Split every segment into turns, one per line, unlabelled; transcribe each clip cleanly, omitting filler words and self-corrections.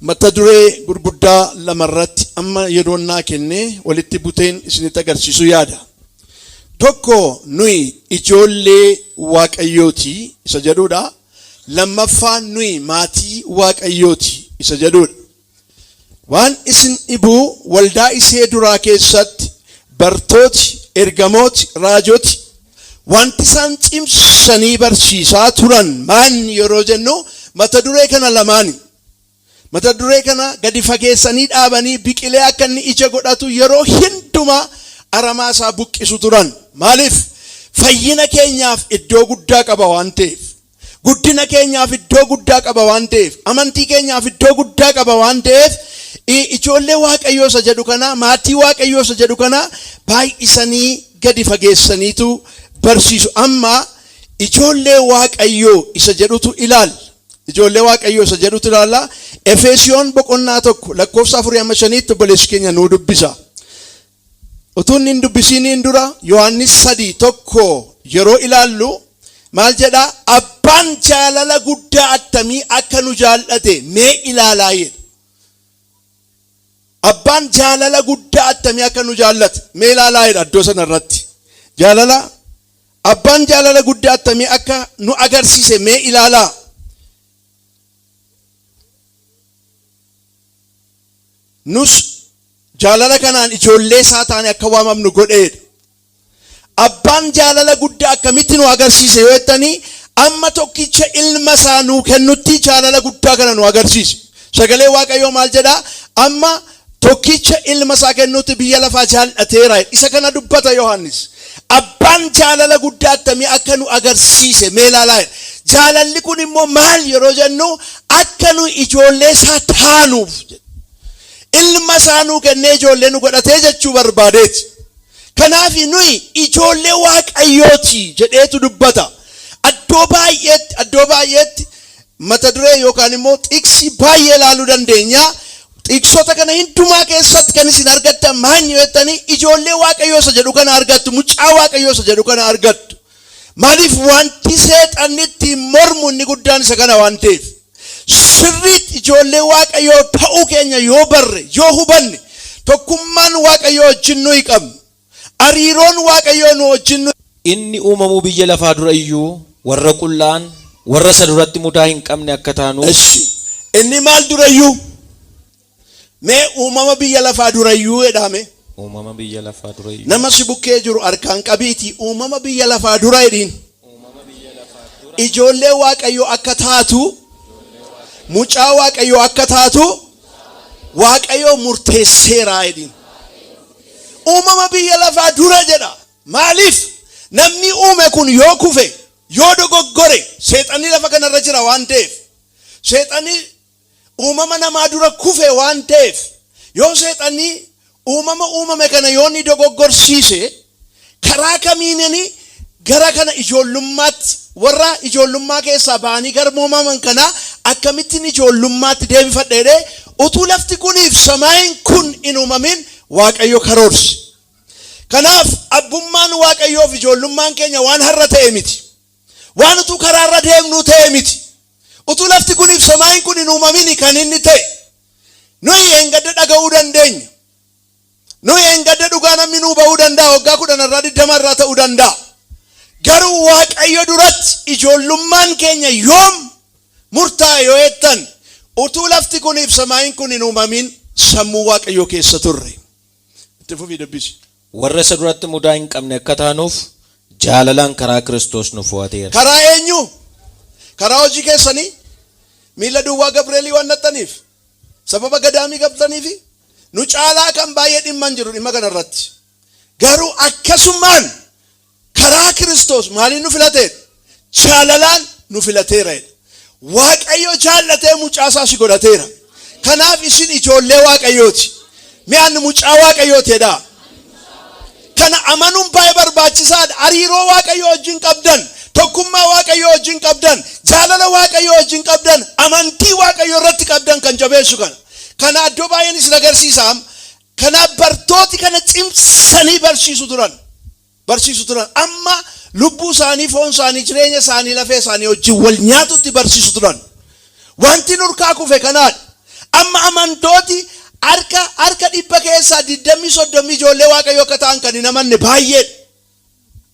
mata duree gurguddaa lamarratti amma yeroonnaa kennee walitti buteen isinitti agarsiisu yaada. Tokko nuyi ijoollee waaqayyooti isa jedhudha. Lammaffaan nuyi maatii waaqayyooti isa jedhudha. Waan isin dhibuu waldaa isee duraa keessatti bartooti, ergamooti, raajooti wanti isaan cimsanii barsiisaa turan maan yeroo jennu mata duree kana lamaani. Mata duree kana gadi fageessanii dhaabanii biqilee akka inni ija godhatu yeroo hundumaa aramaa isaa buqqisu turan. Maaliif? Fayyina keenyaaf iddoo guddaa qaba waan ta'eef. Guddina keenyaaf iddoo guddaa qaba waan ta'eef. Amantii keenyaaf iddoo guddaa qaba waan ta'eef ijoollee waaqayyoo isa jedhu kana, maatii waaqayyoo isa jedhu kana baay'isanii gadi fageessaniitu barsiisu. Amma ijoollee waaqayyoo isa jedhutu ilaala. Ijoollee waaqayyoo isa jedhutu ilaala. Efeesiyoon boqonnaa 1 lakkoofsa 4-5 obboleessi keenya nuu dubbisa. Utuu inni hin dubbisiin dura Yohaannis 3:1 yeroo ilaallu maal jedha? Abbaan jaalala guddaa attamii akka nu jaallate mee ilaalaa jedha. Abbaan jaalala guddaa attamii akka nu jaallate mee ilaalaa jedha. Iddoo sana irratti jaalala abbaan jaalala guddaa attamii akka nu agarsiise mee ilaalaa. Nus jaalala kanaan ijoollee isaa taane akka waamamnu godheedha. Abbaan jaalala guddaa akkamitti nu agarsiise yoo jettanii amma tokkicha ilma isaa nuu kennutti jaalala guddaa kana nu agarsiise. Sagalee waaqayyoo maal jedhaa? Amma tokkicha ilma isaa kennutti biyya lafaa jaallateera. Isa kana dubbata Yohaannis. Abbaan jaalala guddaa attamii akka nu agarsiise mee ilaalaa. Jaalalli kun immoo maal yeroo jennu akka nu ijoollee isaa taanuuf ilma isaa nuu kennee ijoollee nu godhatee jechuu barbaadeeti. Kanaaf nuyi ijoollee waaqayyooti jedheetu dubbata. Addoo baay'eetti mata duree yookaan immoo xiqsi baay'ee ilaaluu dandeenya. Xiqsota kana hundumaa keessatti kan isin argattan maal yoo jettanii ijoollee waaqayyoo isa jedhu kana argattu, mucaa waaqayyoo isa jedhu kana argattu. Maaliif? Wanti seexannitti mormu inni guddaan isa kana waan ta'eef. Sirriitti ijoollee waaqayyoo ta'uu keenya yoo barre, yoo hubanne, tokkummaan waaqayyoo wajjin nuyi qabnu, hariiroon waaqayyoo nu wajjin
inni uumamuu biyya lafaa dura iyyuu warra qullaan warra isa duratti mudaa hin qabne akka taanu.
Inni maal dura iyyuu? Mee uumama biyya lafaa dura iyyuu jedhame.
Uumama biyya lafaa dura iyyuu.
Nama si bukkee jiru harkaan qabiiti uumama biyya lafaa dura jedhiin. Ijoollee waaqayyoo akka taatu, mucaa waaqayyoo akka taatu waaqayyoo murteesseera jedhiin. Uumama biyya lafaa dura jedha. Maaliif? Namni uume kun yoo kufe, yoo dogoggore, seexanni lafa kanarra jira waan ta'eef, seexanni uumama namaa dura kufe waan ta'eef, yoo seexanni uumame kana yoo ni dogoggorsiise karaa kamiinini gara kana ijoollummaatti, warra ijoollummaa keessaa ba'anii garmoomaman kana akkamittiin ijoollummaatti deebifadheedhe utuu lafti kuniif samaayin kun hin uumamin waaqayyo karoorse. Kanaaf abbummaan waaqayyoof ijoollummaan keenya waan har'a ta'e miti. Waan utuu karaarra deemnu ta'e miti. Utuu lafti kuniif samaayin kun hin uumamin kan inni ta'e. Nuyi engadda dhaga'uu dandeenya. Nuyi engadda dhugaa namni nuu ba'uu danda'a. Waggaa 10 irraa ta'uu danda'a. Garuu waaqayyo duratti ijoollummaan keenya yoom murtaa'e yoo jettan utuu lafti kuniif samaayin kun hin uumamin sammuu waaqayyoo keessa turre. Itti fufii dubbisi.
Warra isa duratti mudaa hin qabne akka taanuuf jaalalaan karaa Kiristoos nu fo'ateera.
Karaa eenyu? Karaa hojii keessanii miila duwwaa Gabreelii waan nattaniif, sababa gadaamii qabtaniifi nu caalaa kan baay'ee dhimma hin jiru dhimma kanarratti. Garuu akkasumaan karaa Kiristoos maaliin nu filateera? Jaalalaan nu filateera. Waaqayyo jaallatee mucaa isaa si godhateera. Kanaaf isin ijoollee waaqayyooti. Mi'aan mucaa waaqayyooti jedhaa. Kana amanuun baay'ee barbaachisaadha. Hariiroo waaqayyoo wajjin qabdan, tokkummaa waaqayyoo wajjin qabdan, jaalala waaqayyoo wajjin qabdan, amantii waaqayyoo irratti qabdan kan jabeessu kana. Kana iddoo baay'een isin agarsiisa. Kana bartooti kana cimsanii barsiisu turan. Amma lubbuu isaanii, foon isaanii, jireenya isaanii, lafee isaanii wajjin wal nyaatutti barsiisu turan. Wanti nurkaa kufe kanaadha. amma amantooti harka dhibba keessaa 20-30 ijoollee waaqayyoo akka ta'an kan hin amanne baay'ee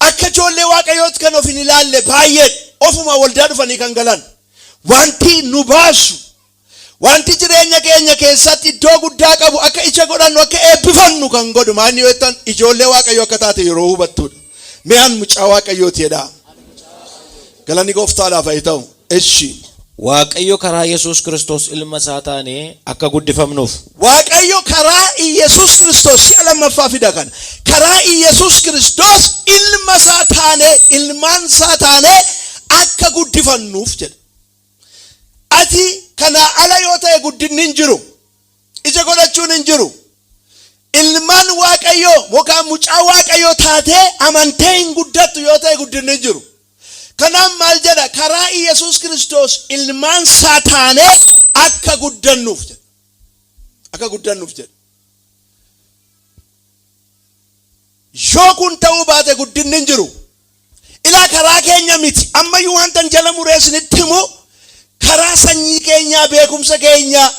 akka ijoollee waaqayyooti kan of hin ilaalle baay'ee ofuma waldaa dhufanii kan galan wanti nu baasu wanti jireenya keenya keessatti iddoo guddaa qabu akka ija godhannu akka eebbifannu kan godhu maanni yoo ta'an ijoollee waaqayyoo akka taate yeroo hubattudha. Mi'aan mucaa waaqayyooti jedha. Galanni gooftaadhaaf haa ta'u. Eshi
waaqayyo karaa Yesuus Kiristoos ilma isaa taanee akka guddifamnuuf.
Waaqayyo karaa Yesuus Kiristoos si'a lammaffaa fida kana. Karaa Yesuus Kiristoos ilma isaa taanee ilmaan isaa taanee akka guddifannuuf jedha. Ati kana ala yoo ta'e guddinni hin jiru. Ija godhachuun hin jiru. Ilmaan waaqayyoo yookaan mucaa waaqayyoo taatee amantee hin guddattu yoo ta'e guddinni hin jiru. Kanaaf maal jedha karaa Yesuus Kiristoos ilmaan isaa taanee akka guddannuuf jedha. Akka guddannuuf jedha. Yoo kun ta'uu baate guddinni hin jiru. Ilaa karaa keenya miti. Ammayyuu wanta jala mureessinitti himu karaa sanyii keenyaa beekumsa keenyaa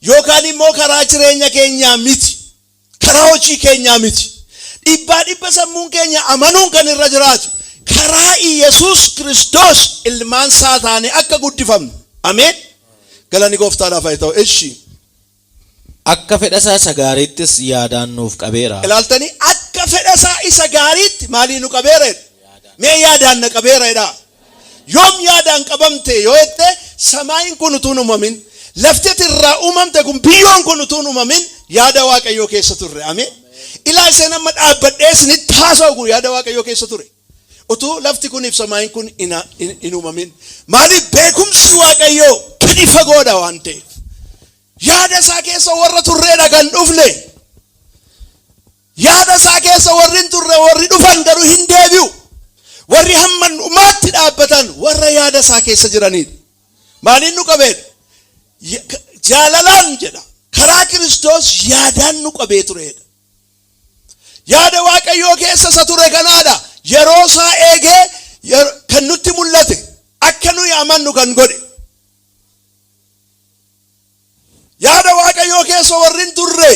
yookaan immoo karaa jireenya keenyaa miti. Karaa hojii keenyaa miti. Dhibba sammuun keenya amanuun kan irra jiraatu. Karaa Yesuus Kiristoos ilmaan isaa taanee akka guddifamnu. Ameen. Galanni gooftaadhaaf haa ta'u. Eshi.
Akka fedha isaa isa gaariittis yaadaan nuuf qabeera.
Ilaaltanii akka fedha isaa isa gaariitti maalii nu qabeera? Mee yaadaan na qabeera jedha. Yoom yaadaan qabamte yoo jette samaayin kun utuu uumamin lafti irraa uumamte kun biyyoon kun utuu uumamin yaada waaqayyoo keessa turre. Ameen. Ilaa isheen amma dhaabbadhee isinitti haasa'u kun yaada waaqayyoo keessa ture. Utuu lafti kun samaayin kun hin uumamin maaliif beekumsi waaqayyoo gadi fagoodha waan ta'eef yaada isaa keessa warra turreedha kan dhufne yaada isaa keessa warri hin turre warri dhufan garuu hin deebi'u warri hamman dhumaatti dhaabbatan warra yaada isaa keessa jiranidha. Maaliin nu qabeedha? Jaalalaan jedha karaa Kiristoos yaadaan nu qabee tureedha. Yaada waaqayyoo keessa isa ture kanaadha. Yeroo isaa eegee kan nutti mul'ate akka nuyi amannu kan godhe. Yaada waaqayyoo keessa warri hin turre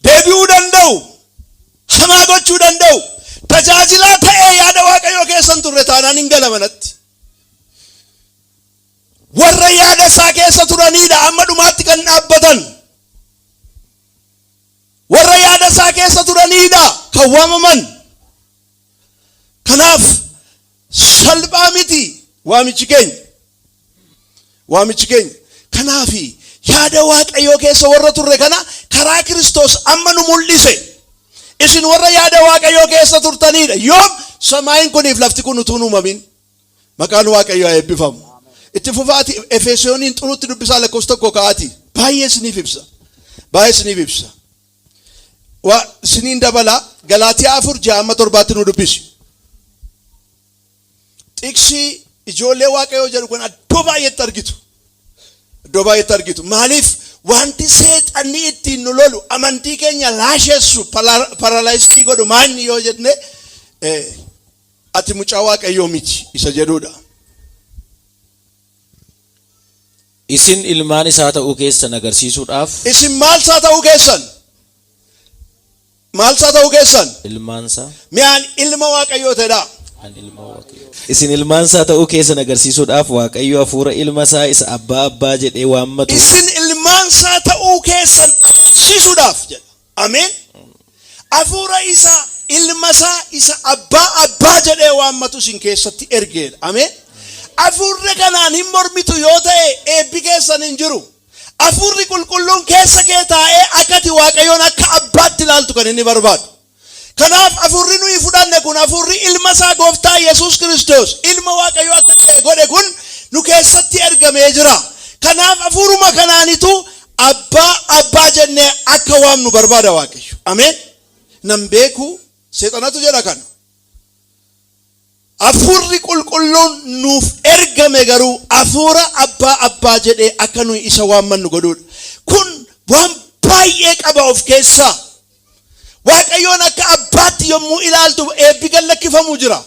deebi'uu danda'u, hamaa gochuu danda'u, tajaajilaa ta'ee yaada waaqayyoo keessa hin turre taanaan hin galamanatti. Warra yaada isaa keessa turanidha amma dhumaatti kan dhaabbatan. Warra yaada isaa keessa turanidha kan waamaman. Kanaaf salphaa miti waamichi keenya. Kanaaf yaada waaqayyoo keessa warra turre kana karaa Kiristoos amma nu mul'ise. Isin warra yaada waaqayyoo keessa turtanidha. Yoom samaayin kuniif lafti kun utuu uumamin maqaan waaqayyoo eebbifamu. Itti fufaati Efesooniin xuruutti dubbisaa lakkoofsa tokko ka'aati. Baay'ee isiniif ibsa. Isiniin dabala Galaatiyaa 4:6-7 nu dubbisi. Tiksi ijoollee waaqayyoo jedhu kun iddoo baay'eetti argitu. Maaliif wanti seexanni ittiin nu lolu amantii keenya laashessu paralaayistii godhu maanni yoo jenne ati mucaa waaqayyoo miti isa jedhudha.
Isin ilmaan isaa ta'uu keessan agarsiisuudhaaf.
Isin maal isaa ta'uu keessan? Ilmaan isaa. Mi'aan ilma waaqayyoo ta'edha.
Isin ilmaan isaa ta'uu keessan agarsiisuudhaaf waaqayyo hafuura ilma isaa isa abbaa jedhee waammatu.
Isin ilmaan isaa ta'uu keessan agarsiisuudhaaf jedha. Ameen. Hafuura isaa ilma isaa isa abbaa jedhee waammatu isin keessatti ergeedha. Ameen. Hafuurri kanaan hin mormitu yoo ta'e eebbi keessan hin jiru. Hafuurri qulqulluun keessa kee taa'ee akkati waaqayyoon akka abbaatti ilaaltu kan inni barbaadu. Kanaaf hafuurri nuyi fudhanne kun hafuurri ilma isaa gooftaa Yesuus Kiristoos ilma waaqayyoo akka ta'e godhe kun nu keessatti ergamee jira. Kanaaf hafuuruma kanaanitu abbaa jennee akka waamnu barbaada waaqayyo. Ameen. Nan beeku seexanatu jedha kana. Hafuurri qulqulluun nuuf ergame garuu hafuura abbaa jedhee akka nuyi isa waammannu godhuudha. Kun waan baay'ee qaba of keessaa. Waaqayyoon akka abbaatti yommuu ilaaltu eebbi gallakkifamu jira.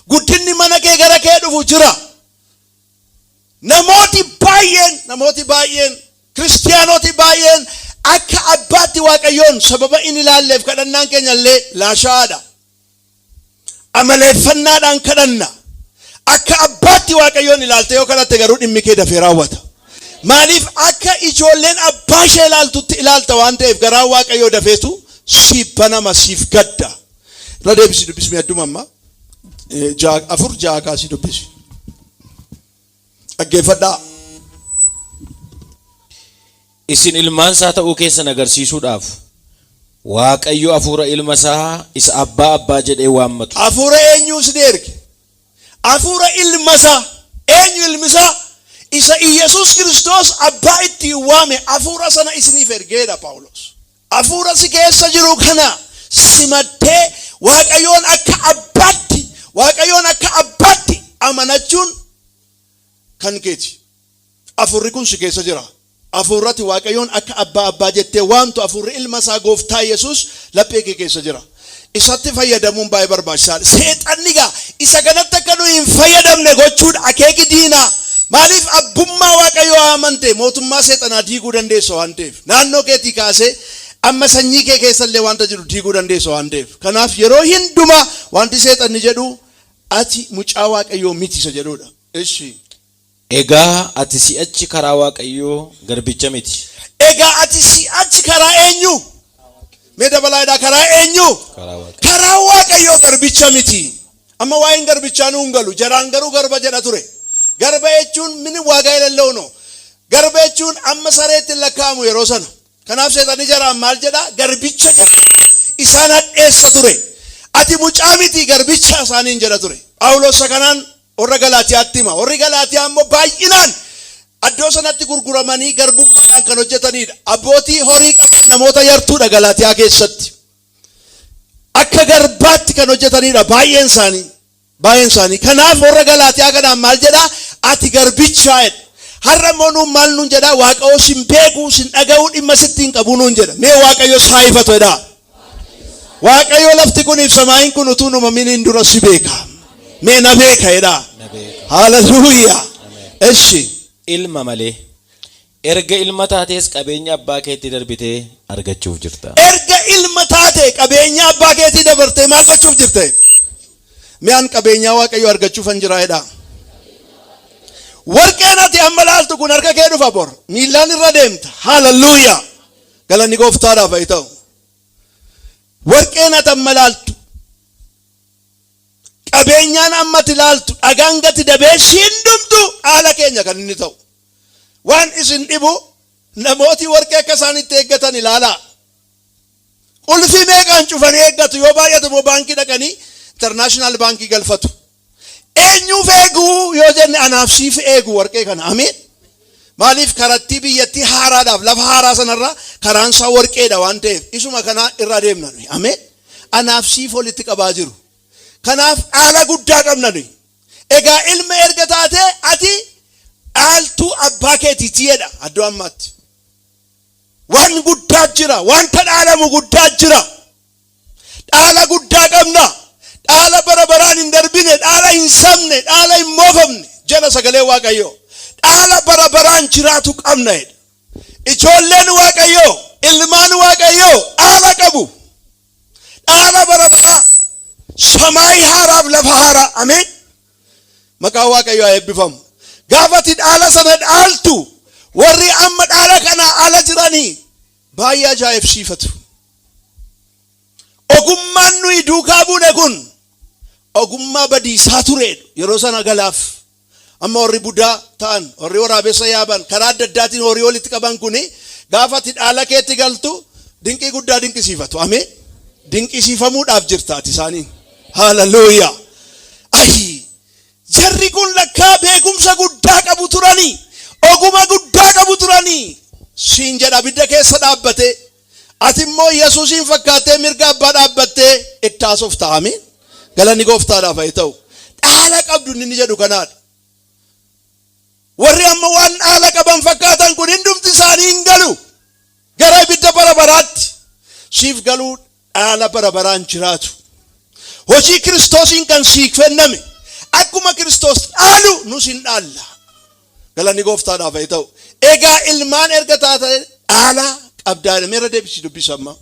Guddinni mana kee gara kee dhufu jira. Namooti baay'een Kiristiyaanoti baay'een akka abbaatti waaqayyoon sababa inni ilaalleef kadhannaan keenya illee laashaadha. Amaleeffannaadhaan kadhanna. Akka abbaatti waaqayyoon ilaalte yoo kadhatte garuu dhimmi kee dafee raawwata. Maaliif akka ijoolleen abbaa ishee ilaaltutti ilaalta waan ta'eef garaa waaqayyoo dafeetu siif banama siif gadda. Irra deebisi dubbismi adduma amma. Afur ja'a kaasii dubbisi. Dhaggeeffadhaa.
Isin ilmaan isaa ta'uu keessan agarsiisuudhaaf Waaqayyo hafuura ilma isaa isa abbaa abbaa jedhee waammatu.
Hafuura eenyuus ni erge. Hafuura ilma isaa. Eenyu ilmi isaa? Isa Iyesuus Kiristoos abbaa itti waame hafuura sana isiniif ergeedha Phaawulos. Hafuura si keessa jiru kana simattee waaqayyoon akka abbaatti amanachuun kan keeti. Hafuurri kun si keessa jira. Hafuurratti waaqayyoon akka abbaa jettee waamtu hafuurri ilma isaa gooftaa Yesuus laphee kee keessa jira. Isatti fayyadamuun baay'ee barbaachisaadha. Seexanni gaa isa kanatti akka nuyi hin fayyadamne gochuudha akeeki diinaa. Maaliif abbummaa waaqayyoo amante mootummaa seexanaa diiguu dandeessa waan ta'eef. Naannoo keetii kaasee amma sanyii kee keessallee wanta jiru diiguu dandeessa waan ta'eef. Kanaaf yeroo hundumaa wanti seexanni jedhu ati mucaa waaqayyoo miti isa jedhudha. Ishi.
Egaa ati si'achi karaa waaqayyoo garbicha miti.
Egaa ati si'achi karaa eenyu? Mee dabalaadhaa karaa eenyu? Karaa waaqayyoo garbicha miti. Amma waa'een garbichaa nu hin galu. Jaraan garuu garba jedha ture. Garba jechuun mini waagaa ilaalloonoo. Garba jechuun amma sareetti lakkaa'amu yeroo sana. Kanaaf seexanni jaraan maal jedha? Garbicha isaan hadheessa ture. Ati mucaa miti garbicha isaaniin jedha ture. Phaawulos kanaan warra Galaatiyaatti hima. Warri Galaatiyaa immoo baay'inaan addoo sanatti gurguramanii garbummaadhaan kan hojjetanidha. Abbootii horii qaban namoota yartuudha Galaatiyaa keessatti. Akka garbaatti kan hojjetanidha baay'een isaanii. Kanaaf warra Galaatiyaa kanaan maal jedhaa? Ati garbichaa jedha. Har'a immoo nuun maal nuun jedhaa? Waaqayyoo sin beekuu sin dhaga'uu dhimma sitti hin qabu nuun jedha. Mee waaqayyo saayifatu jedhaa. Waaqayyo lafti kuniif samaa'iin kun utuu nu uumamiin dura si beeka. Mee na beeka jedhaa. Haleluuyaa. Eshi.
Ilma malee erga ilma taatees qabeenya abbaa keetti darbitee argachuuf jirta.
Erga ilma taate qabeenya abbaa keetti dabartee maal gochuuf jirta? Mi'aan qabeenyaa waaqayyo argachuuf hin jira jedhaa. Warqeen ati amma laaltu kun harka kee dhufa bor miilaan irra deemta. Haleluuyaa. Galanni gooftaadhaaf haa ta'u. Warqeen ati amma laaltu qabeenyaan amma ati laaltu dhagaan gati dabee shindumtu haala keenya kan inni ta'u. Waan isin dhibu namooti warqee akka isaanitti eeggatan ilaalaa. Qulfii meeqaan cufanii eeggatu yoo baay'atu immoo baankii dhaqanii internaashinaal baankii galfatu. Eenyuuf eeguu yoo jenne anaaf siif eegu warqee kana. Ameen. Maaliif karattii biyyattii haaraadhaaf lafa haaraa sanarraa karaan isaa warqeedha waan ta'eef isuma kana irra deemna nuyi. Ameen. Anaaf siif walitti qabaa jiru. Kanaaf dhaala guddaa qabna nuyi. Egaa ilma erga taate ati dhaaltuu abbaa keetiiti jedha addoo ammaatti. Waan guddaa jira. Wanta dhaalamu guddaa jira. Dhaala guddaa qabna. Dhaala bara baraan hin darbine, dhaala hin sabne, dhaala hin moofamne jala sagalee waaqayyoo. Dhaala bara baraan jiraatu qabna jedha. Ijoolleen waaqayyoo, ilmaan waaqayyoo dhaala qabu. Dhaala bara baraa. Samaayii haaraaf lafa haaraa. Ameen. Maqaan waaqayyoo haa eebbifamu. Gaafati dhaala sana dhaaltu warri amma dhaala kana ala jiranii baay'ee ajaa'ibsiifatu. Ogummaan nuyi duukaa buune kun ogummaa badiisaa ture yeroo sana galaaf. Amma warri budaa ta'an, warri waraabessa yaaban, karaa adda addaatiin horii walitti qaban kuni gaafati dhaala keetti galtu dinqii guddaa dinqisiifatu. Ameen. Dinqisiifamuudhaaf jirtaati isaaniin. Haleluuyaa. Jarri kun lakkaa beekumsa guddaa qabu turanii, oguma guddaa qabu turanii. Siin jedha abidda keessa dhaabbate. Ati immoo Yesuusiin fakkaattee mirga abbaa dhaabbattee itti haasofta. Ameen. Galanni gooftaadhaaf haa ta'u. Dhaala qabdu inni jedhu kanaadha. Warri amma waan dhaala qaban fakkaatan kun hundumti isaanii hin galu gara ibidda bara baraatti. Siif galuu dhaala bara baraan jiraatu. Hojii Kiristoosiin kan siif kenname akkuma Kiristoos dhaalu nus hin dhaalla. Galanni gooftaadhaaf haa ta'u. egaa ilmaan erga taate dhaala qabdaa meera deebisi dubbisamma.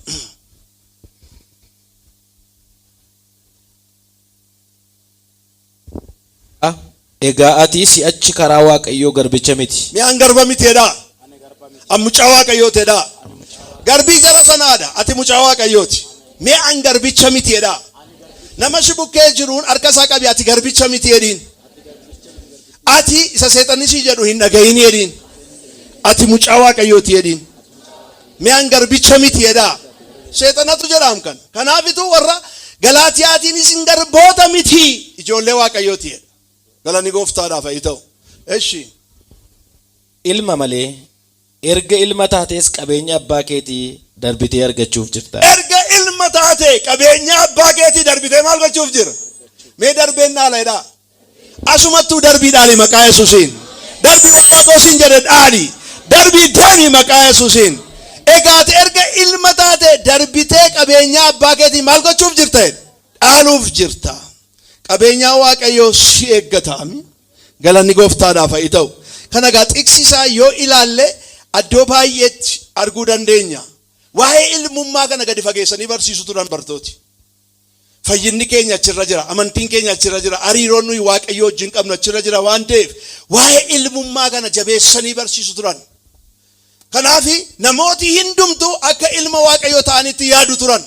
Egaa ati si'achi karaa Waaqayyoo garbicha miti.
Mi'aan garba miteedha. An mucaa Waaqayyooteedha. Garbii jara sanaadha. Ati mucaa Waaqayyooti. Mi'aan garbicha miteedha. Nama si bukkee jiruun harka isaa qabi ati garbicha miti jedhiin. Ati isa seexanni si jedhu hin dhagahin jedhiin. Ati mucaa Waaqayyooti jedhiin. Mi'aan garbicha miteedha. Seexanatu jedhaam kan. Kanaafitu warra Galaatiyaatiinis hin garboota miti ijoollee Waaqayyooti jedha. Galani gooftaadhaaf haa ta'u. Eshi.
Ilma malee erga ilma taates qabeenya abbaa keetii darbitee argachuuf jirta.
Erga ilma taate qabeenya abbaa keetii darbitee maal gochuuf jira? Mee darbeen dhaalaadha. Asumattuu darbii dhaali maqaa Yesuusiin. Darbii Waaqoosin jedhe dhaali. Darbii deemi maqaa Yesuusiin. Egaa erga ilma taate darbitee qabeenya abbaa keetii maal gochuuf jirta? Dhaaluuf jirta. Qabeenyaa Waaqayyoo si eeggataami. Galanni gooftaadhaaf haa ta'u. Kana gaa xiqsiisaa yoo ilaalle addoo baay'eetti arguu dandeenya. Waa'ee ilmummaa kana gadi fageessanii barsiisu turan bartooti. Fayyinni keenya achirra jira. Amantiin keenya achirra jira. Hariiroon nuyi Waaqayyoo wajjin qabnu achirra jira waan ta'eef waa'ee ilmummaa kana jabeessanii barsiisu turan. Kanaafi namooti hundumtuu akka ilma Waaqayyoo ta'anitti yaadu turan.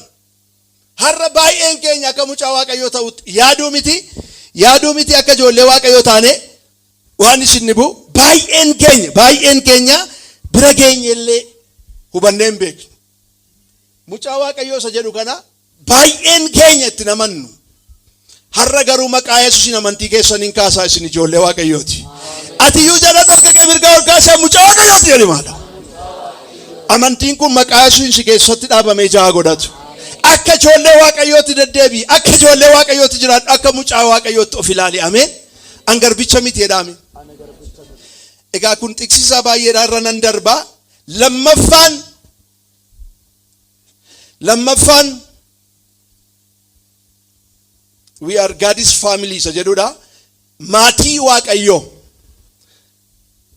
Har'a baay'een keenya akka mucaa Waaqayyoo ta'utti yaaduu miti akka ijoollee Waaqayyoo taane waan isin nibu baay'een keenya bira geenyellee hubannee hin beeknu. Mucaa Waaqayyoo isa jedhu kana baay'een keenya itti namannu. Har'a garuu maqaa Yesuusiin amantii keessaniin kaasaa isin ijoollee Waaqayyooti. Ati iyyuu jedhan akka kee mirgaa ol kaasaa mucaa Waaqayyooti jedhi maala. Amantiin kun maqaa Yesuusiin si keessatti dhaabamee jaa godhatu. Akka ijoollee Waaqayyooti deddeebii. Akka ijoollee Waaqayyooti jiraadhu. Akka mucaa Waaqayyooti of ilaali. Ameen. An garbicha miti jedhaame. Egaa kun xiqsiisaa baay'eedhaan irra nan darbaa. Lammaffaan we are God's family isa jedhudha. Maatii Waaqayyoo.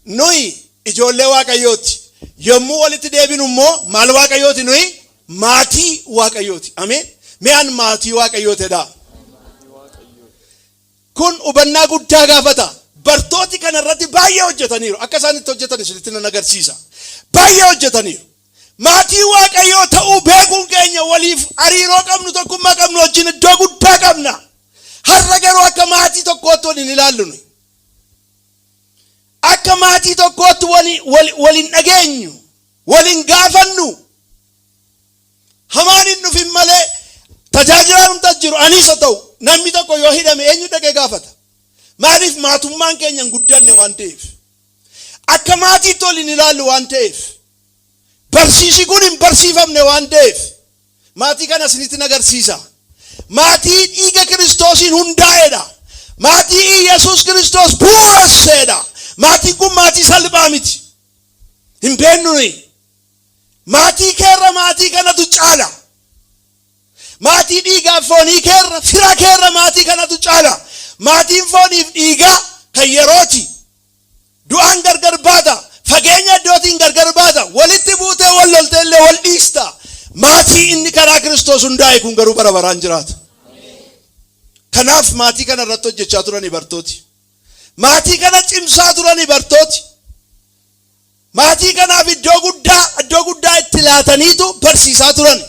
Nuyi ijoollee Waaqayyooti. Yommuu walitti deebinu immoo maal Waaqayyooti nuyi? Maatii Waaqayyooti. Ameen. Mi'aan maatii Waaqayyootedha. Kun hubannaa guddaa gaafata. Bartooti kanarratti baay'ee hojjetaniiru. Akka isaan itti hojjetan isinitti nan agarsiisa. Baay'ee hojjetaniiru. Maatii Waaqayyoo ta'uu beekuun keenya waliif hariiroo qabnu tokkummaa qabnu wajjin iddoo guddaa qabna. Har'a garuu akka maatii tokkootti waliin ilaallu. Akka maatii tokkootti waliin dhageenyu. Waliin gaafannu. Hamaan hin dhufin malee tajaajilaan humna jiru aniisa ta'u namni tokko yoo hidhame eenyu dhaqee gaafata. Maaliif maatummaan keenya hin guddanne waan ta'eef. Akka maatiitti waliin ilaallu waan ta'eef. Barsiisi kun hin barsiifamne waan ta'eef. Maatii kana isinitti agarsiisa. Maatii dhiiga Kiristoosiin hundaa'edha. Maatii Yesuus Kiristoos bu'uureesseedha. Maatiin kun maatii salphaa miti. Hin beeknu. Maatii keerra maatii kanatu caala. Maatii dhiigaaf foonii keerra fira keerra maatii kanatu caala. Maatiin fooniif dhiigaa kan yerooti. Du'aan gargar baata. Fageenya iddootiin gargar baata. Walitti buutee wal loltee illee wal dhiista. Maatii inni karaa Kiristoos hundaa'e kun garuu bara baraan jiraata. Kanaaf maatii kana irratti hojjechaa turanii bartooti. Maatii kana cimsaa turanii bartooti. Maatii kanaaf iddoo guddaa itti laataniitu barsiisaa turan.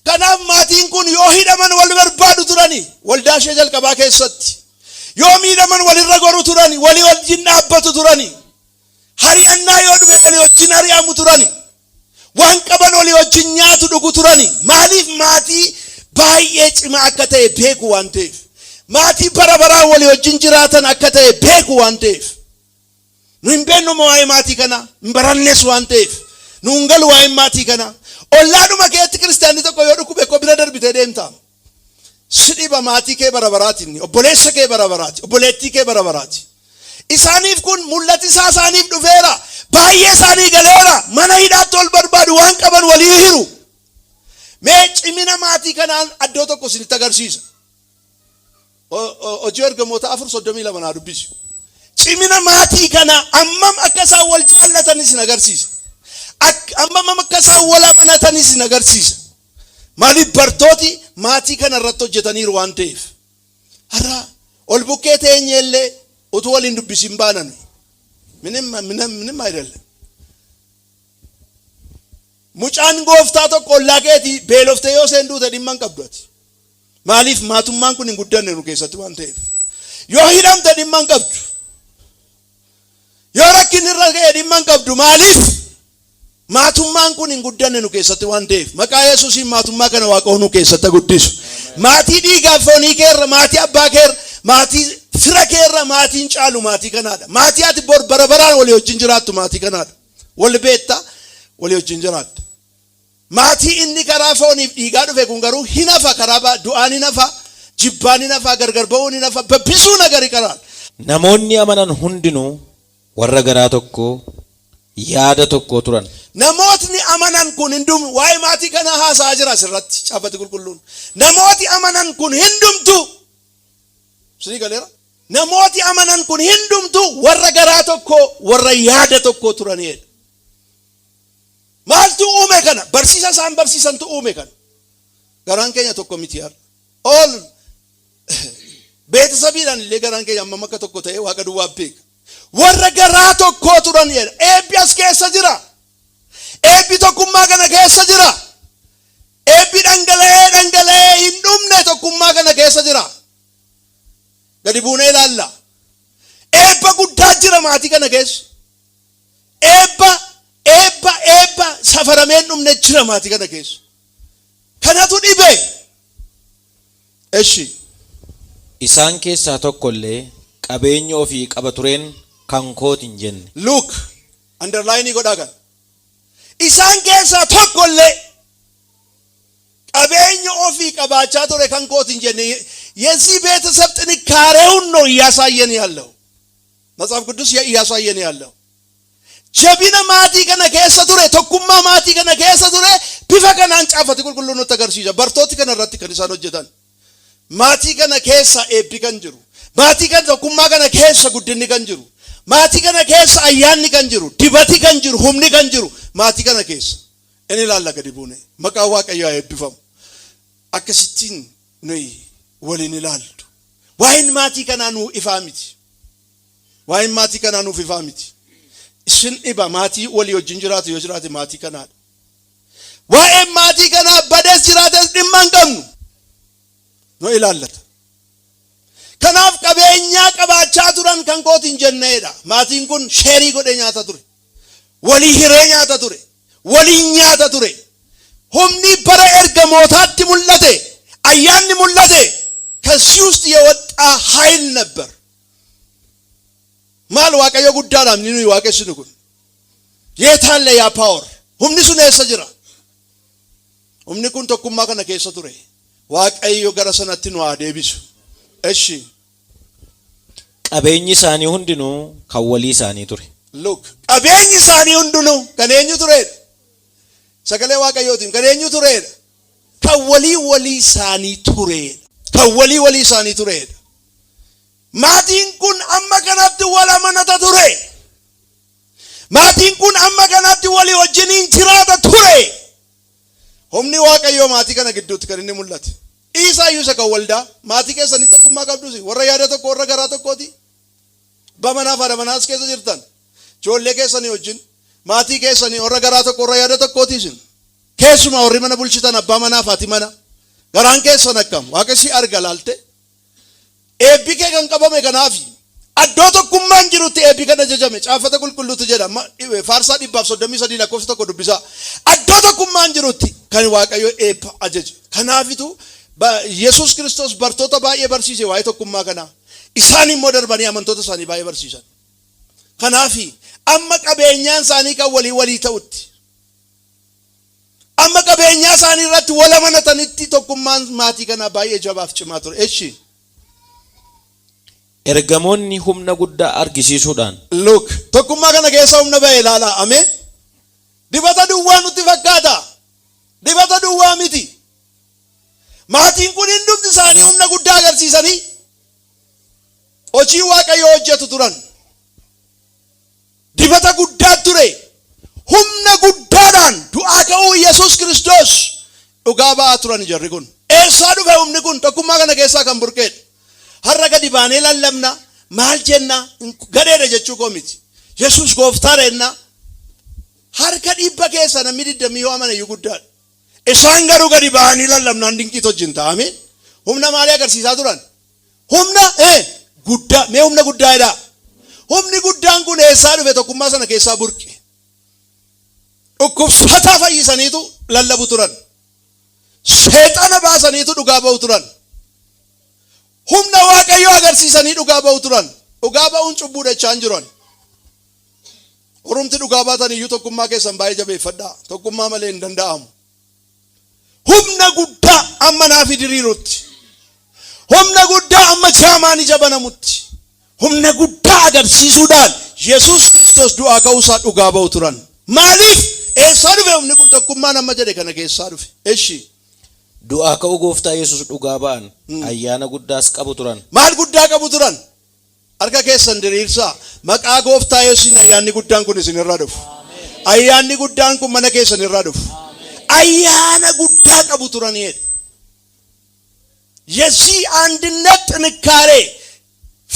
Kanaaf maatiin kun yoo hidhaman wal barbaadu turani. Waldaa ishee jalqabaa keessatti. Yoo miidhaman walirra goru turani. Walii wajjin dhaabbatu turani. Hari'annaa yoo dhufe walii wajjin hari'amu turani. Waan qaban walii wajjin nyaatu dhugu turani. Maaliif maatii baay'ee cimaa akka ta'e beeku waan ta'eef. Maatii bara baraan walii wajjin jiraatan akka ta'e beeku waan ta'eef. Nu hin beeknu waa'ee maatii kana hin barannes waan ta'eef. Nu hin galu waa'ee maatii kana. Ollaadhuma keetti kiristaanni tokko yoo dhukube koo bira darbitee deemta. Si dhiba maatii kee bara baraatiin. Obboleessa kee bara baraati. Obboleettii kee bara baraati. Isaaniif kun mul'ati isaa isaaniif dhufeera. Baay'ee isaanii galeera. Mana hidhaatti ol barbaadu waan qaban walii hiru. Mee cimina maatii kanaan addoo tokko isinitti agarsiisa. Hojii ergamoota 4:32 naa dubbisu. cimina maatii kana ammam akka isaan wal jaallatanis isin agarsiisa. Ammam akka isaan wal amanatanis isin agarsiisa. Maaliif bartooti maatii kana irratti hojjetaniiru waan ta'eef. Har'a ol bukkee teenyeellee utuu waliin dubbisin baanan. Minim ayidallee. Mucaan gooftaa tokko ollaa keetii beeloftee yoo seen duute dhimma hin qabdu ati. Maaliif maatummaan kun hin guddanne nu keessatti waan ta'eef. Yoo hidhamte dhimma hin qabdu. Yoo rakkinni irra ga'e dhimma hin qabdu. Maaliif maatummaan kun hin guddanne nu keessatti waan ta'eef. Maqaa Yesuusiin maatummaa kana Waaqayyo nu keessatti guddisu. Maatii dhiigaa foonii keerra, maatii abbaa keerra, maatii fira keerra maatiin caalu maatii kanaadha. Maatii ati bara baraan walii wajjin jiraattu maatii kanaadha. Wal beektaa walii wajjin jiraattu. Maatii inni karaa fooniif dhiigaa dhufe kun garuu hin hafa, karaa du'aan hin hafa, jibbaan hin hafa, gargar ba'uun hin hafa, babbisuu nagari karaan.
Namoonni amanan hundinuu warra garaa tokko yaada tokko turan.
Namootni amanan kun hundum waa'ee maatii kana haasaa jira asirratti caafati qulqulluun. Namooti amanan kun hundumtu sirii galeera. Namooti amanan kun hundumtu warra garaa tokko warra yaada tokko turanidha. Maaltu uume kana? Barsiisa isaan barsiisantu uume kana. Garaan keenya tokko miti har'a. Ol beetisabiidhaan illee garaan keenya amma akka tokko ta'e Waaqa duwwaa beeka. Warra garaa tokko turanidha. Eebbi as keessa jira. Eebbi tokkummaa kana keessa jira. Eebbi dhangala'ee hin dhumne tokkummaa kana keessa jira. Gadi buunee ilaalla. Eebba guddaa jira maatii kana keessa. Eebba safaramee hin dhumne jira maatii kana keessa. Kanatu dhibe. Eshi.
Isaan keessaa tokkollee qabeenya ofii qaba tureen kan kooti hin jenne.
Look, underline godhaa kan. Isaan keessaa tokkollee qabeenya ofii qabaachaa ture kan kooti hin jenne. የዚህ ቤተሰብ ጥንካሬውን ነው እያሳየን ያለው መጽሐፍ ቅዱስ እያሳየን ያለው። ጀቢና ማቲ ከነ ከሰ ቱሬ ተኩማ ማቲ ከነ ከሰ ቱሬ ቢፈ ከናን ጫፈት ቁልቁሉ ነው ተገርሲጀ በርቶት ከነ ረት ከዲሳን ሆጀታን ማቲ ከነ ከሰ ኤቢ ከንጅሩ ማቲ ከነ ተኩማ ከነ ከሰ ጉድኒ ከንጅሩ ማቲ ከነ ከሰ አያኒ ከንጅሩ ዲበቲ ከንጅሩ ሁምኒ ከንጅሩ ማቲ ከነ ከሰ እኔ ላላ ገዲቡኔ መቃዋ ቀያ ኤቢፈም አከሲቲን ነይ ወሊን ይላል ዋይን ማቲ ከናኑ ኢፋሚቲ ዋይን ማቲ ከናኑ ኢፋሚቲ እሽን ኢባ ማቲ ወሊ ወጅንጅራት ይወጅራት ማቲ ከናል ዋይን ማቲ ከና በደስ ጅራተስ ድማንቀም ነው ይላለት ከናፍ ቀበኛ ቀባቻ ቱራን ከንቆት እንጀነዳ ማቲን ኩን ሼሪ ጎደኛታ ቱሬ ወሊ ሂሬኛታ ቱሬ ወሊኛታ ቱሬ ሁምኒ በረ ኤርገሞታት ሙለቴ አያን ሙለቴ ከዚህ ውስጥ የወጣ ኃይል ነበር። ማል ዋቀዮ ጉዳና ምንኑ ይዋቀስ ንኩን የታለ ያ ፓወር ሁምኒሱ ነው ሰጅራ ሁምኒኩን ተኩማ ከነ ከሰ ቱሬ ዋቀዮ ገረሰናት ነው አደቢሱ እሺ
ቀበኝ ሳኒ ሁንድኑ ከወሊ ሳኒ ቱሬ
ሉክ ቀበኝ ሳኒ ሁንድኑ ከነኙ ቱሬ ሰገሌ ዋቀዮቲን ከነኙ ቱሬ ከወሊ ወሊ ሳኒ ቱሬ ከወሊ ወሊ ሳኒ ቱሬ ማቲን ኩን አማ ከናት ወላ መነታ ቱሬ ማቲን ኩን አማ ከናት ወሊ ወጅኒን ጅራታ ቱሬ ሆምኒ ዋቀዮ ማቲ ከነ ግዱት ከነኒ ሙላት ኢሳዩ ሰከወልዳ ማቲ ከሰኒ ተኩማ ቀብዱሲ ወረ ያደ ተኮ ወረ ገራ ተኮቲ በመናፋ ደመናስ ከዘ ጅርታን ጆሌ ከሰኒ ወጅን ማቲ ከሰኒ ወረ ገራ ተኮ ወረ ያደ ተኮቲስን ከሱማ ወሪ መነ ቡልቺታን አባ መናፋቲ መና ገራን ከሰነከም ዋቀሲ አርገላልቴ ኤቢከ ገንቀበመ ገናፊ አዶ ተኩማን ጅሩት ኤቢከ ነጀጀመ ጫፈተ ቁልቁሉት ጀዳ ፋርሳ ዲባብ ሶደሚ ሰዲ ለኮፍተ ኮ ዱቢሳ አዶ ተኩማን ጅሩት ከን ዋቀዮ ኤፕ አጀጅ ከናፊቱ በኢየሱስ ክርስቶስ በርቶታ ባየ በርሲሴ ዋይ ተኩማ ከና ኢሳኒ ሞደርባኒ አመንቶታ ሳኒ ባየ በርሲሰን ከናፊ አመ ቀበኛን ሳኒ ከወሊ ወሊ ተውት አመ ቀበኛ ሳኒ ረት ወለመነተንቲ ተኩማን ማቲ ከና ባየ ጀባፍ ጭማቱር እሺ
ኤርገሞኒ ሁምነ ጉዳ አርጊሲሱዳን
ሉክ ተኩማ ከነ ከሰው ሁምነ በይላላ አሜን ዲበታ ዱዋኑት ፈካታ ዲበታ ዱዋ ሚቲ ማቲን ኩን እንዱም ሳኒ ሁምነ ጉዳ አገርሲሰኒ ኦጂ ዋቀዮ ሆጀቱ ቱራን mul'ata guddaa ture. Humna guddaadhaan du'aa ka'uu Yesuus Kiristoos dhugaa ba'aa turan jarri kun. Eessaa dhufe humni kun? Tokkummaa kana keessaa kan burqeedha. Har'a gadi baanee lallabna maal jenna? Gadheedha jechuu koo miti. Yesuus gooftaadha jenna. Harka dhibba keessa namni 20 yoo amane iyyuu guddaadha. Isaan garuu gadi ba'anii lallabnaan dinqiit wajjin ta'ame. Humna maalii agarsiisaa turan? Humna guddaa. Mee humna guddaadha. Humni guddaan kun eessaa dhufe? Tokkummaa sana keessaa burqe. Dhukkubsataa fayyisaniitu lallabu turan. Seexana baasaniitu dhugaa ba'u turan. Humna Waaqayyoo agarsiisanii dhugaa ba'u turan. Dhugaa ba'uun cubbuudha jechaan jiran. Oromti dhugaa baatan iyyuu tokkummaa keessan baay'ee jabeeffadhaa. Tokkummaa malee hin danda'amu. Humna guddaa amma naaf diriirutti. Humna guddaa amma jaamaan ija banamutti. Humna guddaa agarsiisuudhaan Yesuus Kiristoos du'aa ka'uusaa dhugaa ba'u turan. Maaliif? Eessaa dhufe humni kun? Tokkummaan amma jedhe kana keessaa dhufe. Eshi
du'aa ka'uu gooftaa Yesuus dhugaa ba'an ayyaana guddaas qabu turan.
Maal guddaa qabu turan? Harka keessan diriirsaa. Maqaa gooftaa Yesuusiin ayyaanni guddaan kun isinirra dhufu. Ayyaanni guddaan kun mana keessan irra dhufu. Ayyaana guddaa qabu turaniidha. የዚህ አንድነት ጥንካሬ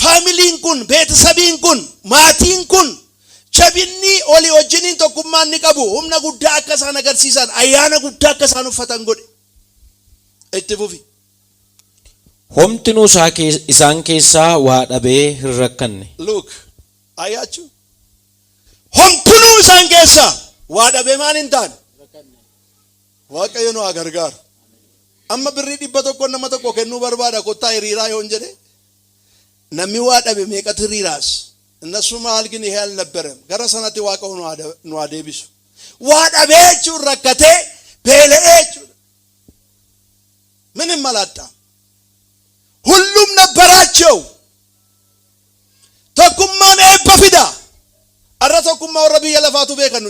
ፋሚሊን ኩን ቤተሰቢን ኩን ማቲን ኩን ቸቢኒ ኦሊ ወጅኒን tokkummaan ni qabu humna guddaa akka isaan agarsiisan ayyaana guddaa akka isaan uffatan godhe itti fufi.
Homtinuu isaan keessaa waa dhabee hin rakkanne.
Look ayyachu homtinuu isaan keessaa waa dhabee maal hin taane Waaqayyo nu gargaaru. Amma birrii 100 nama tokko kennuu barbaada kottaa hiriiraa yoon jedhe namni waa dhabe meeqatu hiriiraas እነሱ መሃል ግን ይሄ አልነበረም ገረ ሰናቲ ዋቀው ነው አደቢሱ ዋዳቤቹ ረከቴ ፔሌቹ ምንም አላጣም ሁሉም ነበራቸው ተኩማን በፊዳ አረ ተኩማ ወረብ የለፋቱ በከኑ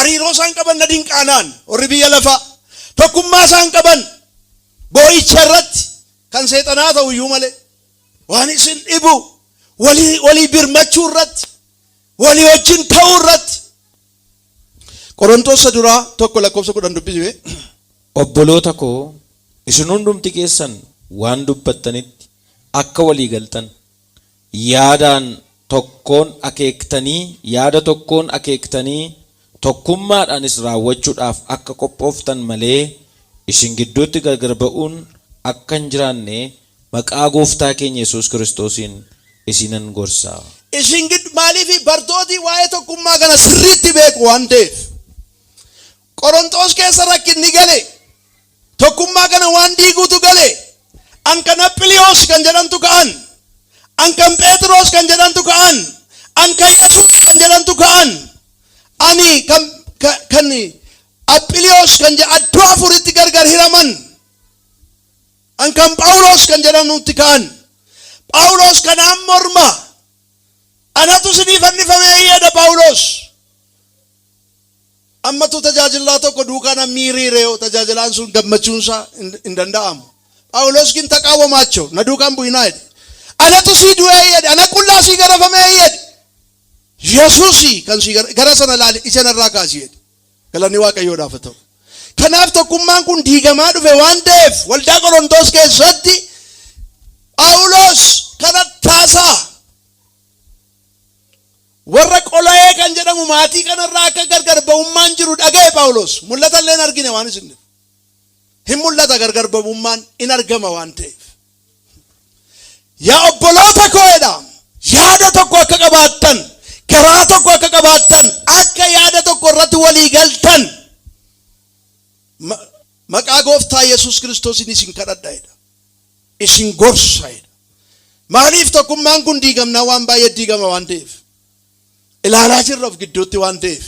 አሪሮ ሳንቀበን ነዲንቃናን ወረብ የለፋ ተኩማ ሳንቀበን ቦይቸረት ከን ሰይጣናው ይዩመለ ዋኒስን ኢቡ ወሊ ቢርመቹረት ወሊ ወጅን ተውረት ቆሮንቶስ ዱራ tokko lakkoofsa 10 dubbisee
obboloota koo isin hundumti keessan waan dubbattanitti akka walii galtan yaada tokkoon akeektanii tokkummaadhaanis raawwachuudhaaf akka qophooftan malee isin gidduutti gargar ba'uun akka hin jiraanne maqaa gooftaa keenya Yesuus Kiristoosiin isinan gorsaa.
Isin gid maaliif bartooti waa'ee tokkummaa kana sirriitti beeku waan ta'eef Qorontos keessa rakkinni gale tokkummaa kana waan diiguutu gale an kan Aphiliyoos kan jedhantu ka'an an kan Phexros kan jedhantu ka'an an kan Yesuus kan jedhantu ka'an ani kan Aphiliyoos kan jedhu afuritti gargar hiraman an kan Phaawulos kan jedhanutti ka'an Phaawulos kanaan morma anatu sinifannifame jedha Phaawulos ammatu tajaajilaa tokko duukaana miiriireo tajaajilaan sun gammachuunsa hin danda'amu Phaawulos kin taqaawwamaachoo na duukaan bu'inaa jedhe anatu sii du'ee jedhe ana qullaa sii garafamee jedhe Yesuusi kan sii gara sana laale isanarraa kaasii jedhe galanni Waaqayyoodhaaf ta'u kanaaf tokkummaan kun diigamaa dhufe waan ta'eef waldaa Qorontos keessatti Phaawulos kana taasaa warra qola'ee kan jedhamu maatii kanarraa akka gargar ba'ummaan jiru dhaga'e Phaawulos mul'ata illee hin argine waan isin hin mul'ata gargar ba'ummaan in argama waan ta'eef yaa obboloota koodha yaada tokko akka qabaattan garaa tokko akka qabaattan akka yaada tokko irratti walii galtan maqaa gooftaa Yesuus Kiristoosiin isin kadhadhaedha isin gorsaedha maaliif tokkummaan kun diigamnaa waan baay'ee diigama waan ta'eef ilaalaa jirra of gidduutti waan ta'eef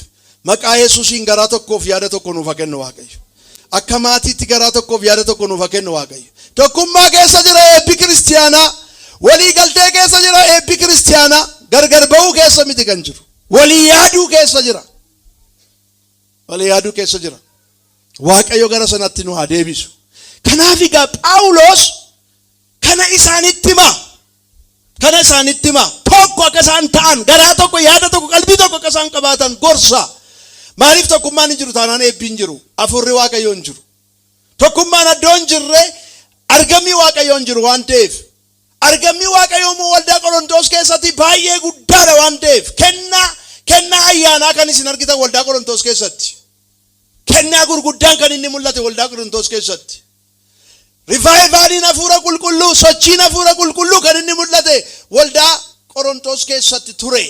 maqaa Yesuusiin garaa tokkoof yaada tokko nuuf kennu Waaqayyo akka maatiitti garaa tokkoof yaada tokko nuuf kennu Waaqayyo tokkummaa keessa jira eebbi kiristiyaanaa walii galtee keessa jira eebbi kiristiyaanaa gargar ba'uu keessa miti kan jiru walii yaaduu keessa jira Waaqayyo gara sanatti nu haa deebisu kanaaf egaa Phaawulos kana isaanitti hima kana isaanitti hima. Tokko akka isaan ta'an, garaa tokko, yaada tokko, qalbii tokko akka isaan qabaatan gorsa. Maaliif tokkummaan hin jiru taanaan eebbi hin jiru, afurri Waaqayyoo hin jiru. Tokkummaan addoo hin jirre argamii Waaqayyoo hin jiru waan ta'eef, argamii Waaqayyoo immoo waldaa Qorontos keessatti baay'ee guddaadha waan ta'eef, kennaa ayyaanaa kan isin argitan waldaa Qorontos keessatti, kennaa gurguddaan kan inni mul'ate waldaa Qorontos keessatti, rivaayivaliin hafuura qulqulluu, sochiin hafuura qulqulluu kan inni mul'ate waldaa Qorontos keessatti ture.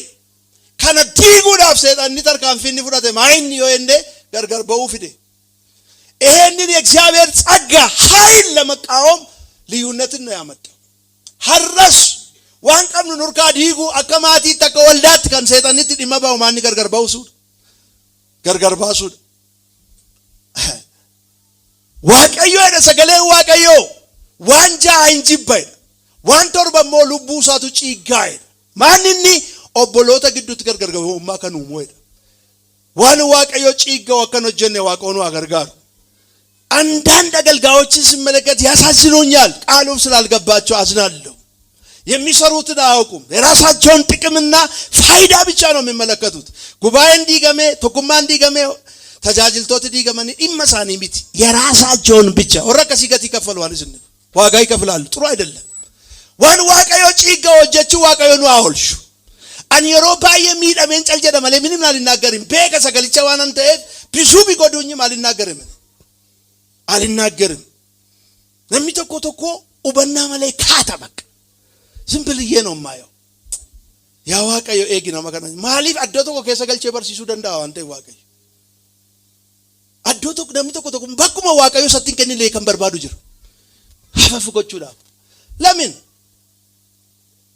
Kana diiguudhaaf seexanni tarkaanfii inni fudhate maayinni yoo enne gargar ba'uu fide. ይሄንን የእግዚአብሔር ጸጋ ኃይል ለመቃወም ልዩነትን ነው ያመጣው። ሐረስ ዋን ቀምኑ ኑርካ ዲጉ አከማቲ ተከወልዳት ከን ሰይጣንት ዲመባው ማን ገርገርባው ሱድ ገርገርባ ሱድ ዋቀዮ ያደ ሰገሌ ዋቀዮ ዋንጃ እንጂባይ ዋን ቶርበሞ ሉቡሳቱ ጪጋይ ማንኒ ኦቦሎተ ግዱት ገርገርገው ማከኑ ሞይዳ ዋን ዋቀዮ ጪጋው አከኖ ጀነ ዋቆኑ አገርጋር አንዳንድ አገልጋዮችን ሲመለከት ያሳዝኑኛል። ቃሉም ስላልገባቸው አዝናለሁ። የሚሰሩትን አያውቁም። የራሳቸውን ጥቅምና ፋይዳ ብቻ ነው የሚመለከቱት። ጉባኤ እንዲገመ ተኩማ እንዲገመ ተጃጅልቶት እንዲገመን ኢመሳኒ ሚት የራሳቸውን ብቻ ወረከ ሲገት ይከፈላሉ። ዝን ዋጋ ይከፍላሉ። ጥሩ አይደለም። ዋን ዋቀዮ ጪጋ ወጀቹ ዋቀዮ ነው አውልሹ አን የሮባ የሚደመን ጨልጀደ ማለ ምንም አልናገርም። በከ ሰገልቻ ዋናንተ ቢሱ ቢጎዱኝም አልናገርም አልናገርም። ለሚተኮተኮ ኡበና ማለ ካታበቅ ዝም ብልዬ ነው ማየው። ያ ዋቀዮ ኤጊና ማከና ማሊፍ አዶቶኮ ከሰገልቼ በርሲሱ ደንዳው አንተ ዋቀዮ አዶቶኮ ለሚተኮተኮ በኩማ ዋቀዮ ሰቲን ከኒ ለከም በርባዱ ጅር አፈፍቆቹላ ለምን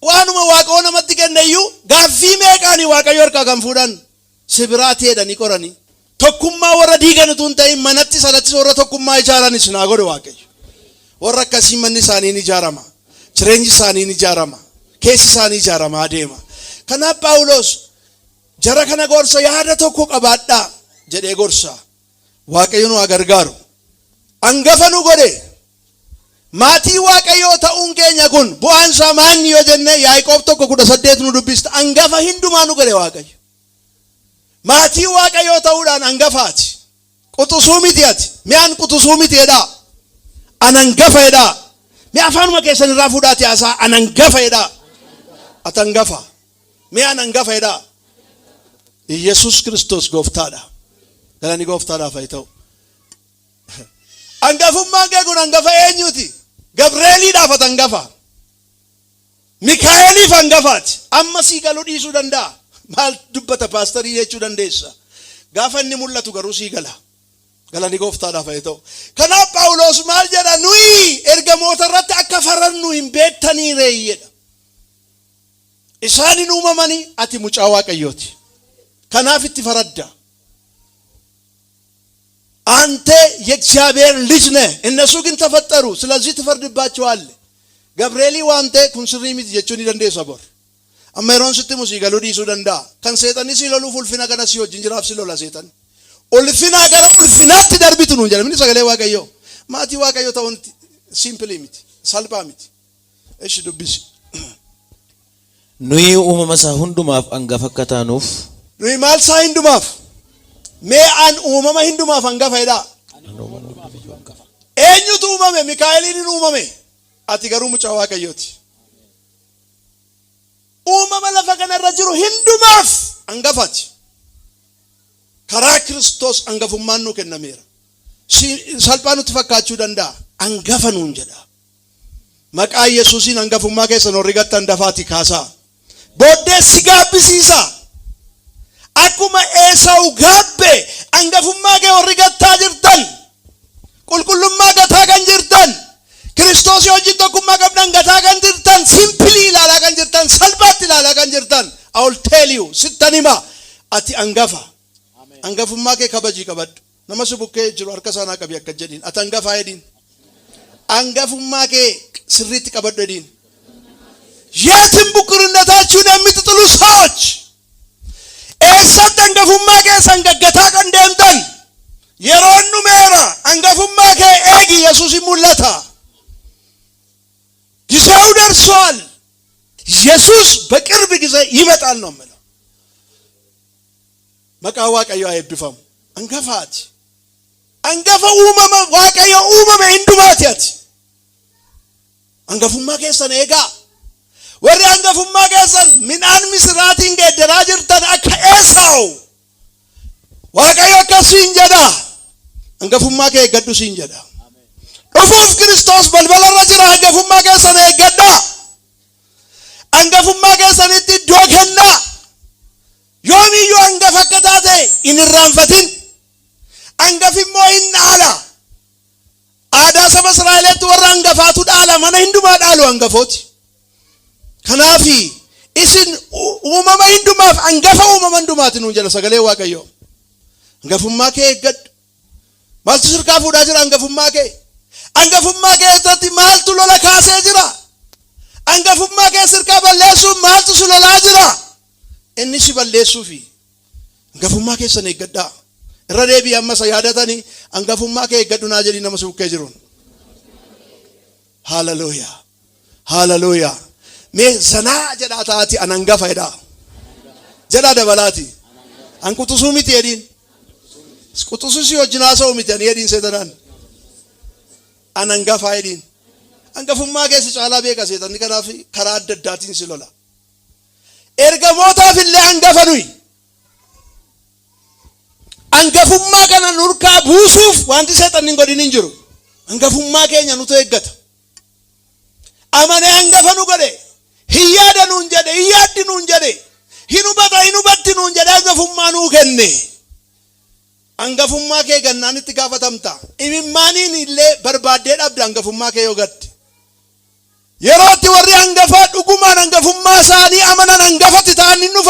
ዋኑማ ዋቀዮ ነመጥገነዩ ጋፊ ሜቃኒ ዋቀዮ ወርካ ገንፉዳን ስብራቴ ደኒ ቆረኒ ተኩማ ወረዲ ገንቱን ታይ መነጥ ሰለጥ ወረ ተኩማ ይቻላን ስናጎደ ዋቀዮ ወረካ ሲመን ሳኒኒ ጃራማ ችሬንጅ ሳኒኒ ጃራማ ኬሲ ሳኒ ጃራማ አዴማ ከና ጳውሎስ ጀራ ከነ ጎርሶ ያደ ተኩ ቀባዳ ጀዴ ጎርሳ ዋቀዮኑ አገርጋሩ አንገፈኑ ጎዴ ማቲ ዋቀዮ ተኡን ኬኛ ኩን ቡአን ሳማን yojenne ያዕቆብ ተኮ ኩደ ሰደት ኑ ዱብስት አንገፋ ሂንዱማኑ ጎዴ ዋቀዮ ማቲ ዋቀዮ ተውዳን አንገፋት ቁጥሱሚት ሚያን ቁጥሱሚት ሄዳ አናንገፋ ሄዳ ሚያፋኑ መከሰን ራፉዳት ያሳ አናንገፋ ሄዳ አታንገፋ ሚያን አንገፋ ሄዳ ኢየሱስ ክርስቶስ ጎፍታዳ ገላኒ ጎፍታዳ ፈይተው አንገፉማ ገጉን አንገፋ ኤኙቲ ገብርኤል ዳፈት አንገፋ ሚካኤል ፈንገፋት አመሲ ገሉ ዲሱ ደንዳ ማል ዱበተ ፓስተር ይየቹ ደንዴሳ ጋፈኒ ሙለቱ ገሩሲ ገላ ገላኒ ጎፍታዳ ፈይተው ከና ጳውሎስ ማል ጀዳ ኑይ ኤርገሞተ ረት አከፈረኑ ኢምቤተኒ ረይየዳ ኢሳኒ ኑመማኒ አቲ ሙጫዋ ቀዮቲ ከናፍቲ ፈረዳ አንተ የእግዚአብሔር ልጅ ነህ እነሱ ግን ተፈጠሩ ስለዚህ ትፈርድባቸዋለህ ገብርኤል ዋንተ ኩንስሪሚት የቹኒ ደንዴ ሰቦር አመሮን ስትሙ ሲገሉ ዲሱ ደንዳ ከን ሰይጣን ሲለሉ ፉልፊና ገና ሲወጅ እንጅራፍ ሲሎላ ሰይጣን ኡልፊና ገና ኡልፊናት ደርቢቱ ነው እንጀራ ምን ሰገለ ዋቀዮ ማቲ ዋቀዮ ተውን ሲምፕል ሚት ሳልባሚት እሺ ዱብስ
ኑይ ኡመመሳ ሁንዱማፍ አንገፈከታኑፍ
ኑይ ማልሳ ሁንዱማፍ ሜ አን ኡመማ ሁንዱማፍ አንገፈይዳ ኤኙቱ ኡመሜ ሚካኤልን ኡመሜ አቲገሩ ሙጫ ዋቀዮቲ ኡመማ ለፈከነ ረጅሩ ሁንዱማፍ አንገፋት ከራ ክርስቶስ አንገፉማኑ ከነሜራ ሰልጣኑ ተፈካቹ ደንዳ አንገፈኑ እንጀዳ መቃ ኢየሱስን አንገፉማ ከሰኖ ሪገታ እንደፋቲ ካሳ ቦዴ ሲጋብሲሳ አኩማ ኤሳው ጋቤ አንገፉማ ከወሪገታ ጅርተን ቁልቁሉማ ገታ ገንጅርተን ክርስቶስ yoji tokkumma qabdan gata ganjirtan simply ilaala ganjirtan salbat ilaala ganjirtan I will tell you sittanima ati angafa angafumma ke kabaji qabad nama subukke jiru harka sana qabi akka jedin ati angafa edin angafumma ke sirrit qabad edin የትም ብኩርነታችሁን የምትጥሉ ሰዎች ኤሰት አንገፉማ ke sangaggata qandemtan yeroonnu meera angafumma ke ኤጊ ኢየሱስ ይሙለታ ጊዜው ደርሷል ኢየሱስ በቅርብ ጊዜ ይመጣል ነው የምለው። መቃዋ ቀዩ አይብፈም አንገፋት አንገፋ ኡመመ ዋቀዮ ኡመመ እንዱማቲያት አንገፉማ ከሰነ ኤጋ ወሪ አንገፉማ ከሰን ሚናን ምስራቲን ገደራጅርተን አከኤሳው ዋቀዮ ከሲንጀዳ አንገፉማ ከገዱ ሲንጀዳ ዱፉፍ ክርስቶስ በልበለራ ጅራ አንገፉማ ከሰነ ገዳ አንገፉማ ከሰንቲ ዶከና ዮሚዮ አንገፈከታቴ ኢንራንፈትን አንገፍሞ ይናላ አዳ ሰበ እስራኤልት ወራ አንገፋቱ ዳላ ማነ እንዱማ ዳሉ አንገፎት ከናፊ ኢስን ኡመማ እንዱማ አንገፋ ኡመማ እንዱማት ነው እንጀለ ሰገሌ ዋቀዮ አንገፉማ ከገድ ማልቱ ስርካ ፉዳ ጅራ አንገፉማ ከ ማልቱ ሎላ ካሴ ጅራ አንገፉማ ከስርካ በለሱ ማልቱ ሱሎላ ጅራ እንሲ በለሱ ፊ አንገፉማ ከሰነ ገዳ ረዴቢ አመሰ ያዳታኒ አንገፉማ ከገዱና ጀዲ ነመሱ ከጅሩን ሃሌሉያ ሃሌሉያ ሜ ዘና ጀዳታቲ አንንገፋ ሄዳ ጀዳ ደበላቲ አንቁጡሱ ሚት የዲን ቁጡሱ ሲወጅና ሰው ሚት የዲን ሰተናን አንንገፋ ሄዲን አንገፉማ ከሲ ጫላ ቤካ ሰተን ከናፊ ከራደዳቲን ሲሎላ ኤርገሞታ ፍለ አንገፈኑይ አንገፉማ ከነ ኑርካ ቡሱፍ ዋንቲ ሰጠን እንጎዲን እንጅሩ አንገፉማ ከኛ ኑቶ ይገታ አማኔ አንገፈኑ ገደ ህያደኑ እንጀደ ህያድኑ እንጀደ ሂኑበታ ሂኑበትኑ እንጀደ አንገፉማ ኑ ከነ አንገፉማ ከገናን ትጋፈተምታ ኢሚማኒን ኢለ በርባዴ ዳብዳ አንገፉማ ከዮገት የሮቲ ወሪ አንገፋ ዱጉማን አንገፉማ ሳኒ አማናን አንገፈት ታኒ ኑፋ